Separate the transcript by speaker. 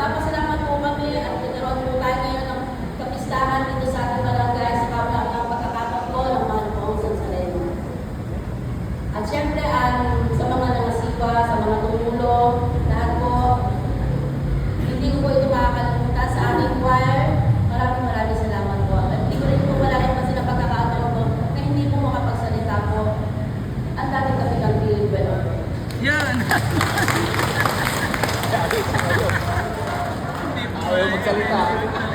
Speaker 1: Nagpapasalamat po kami at nagkaroon po tayo ngayon ng kapistahan dito sa ating barangay sa kabla ng pagkakataon ko ng mga poong Sansaleno. At syempre, sa mga nangasiwa, sa mga tumulong, lahat po, hindi ko po ito makakalimutan sa ating choir. Maraming salamat po. At hindi ko rin po malalampasin ang pagkakataon ko na hindi po makapagsalita po. Ang dating kami ng Philip Well.
Speaker 2: Yan!
Speaker 3: Ayaw magsalita.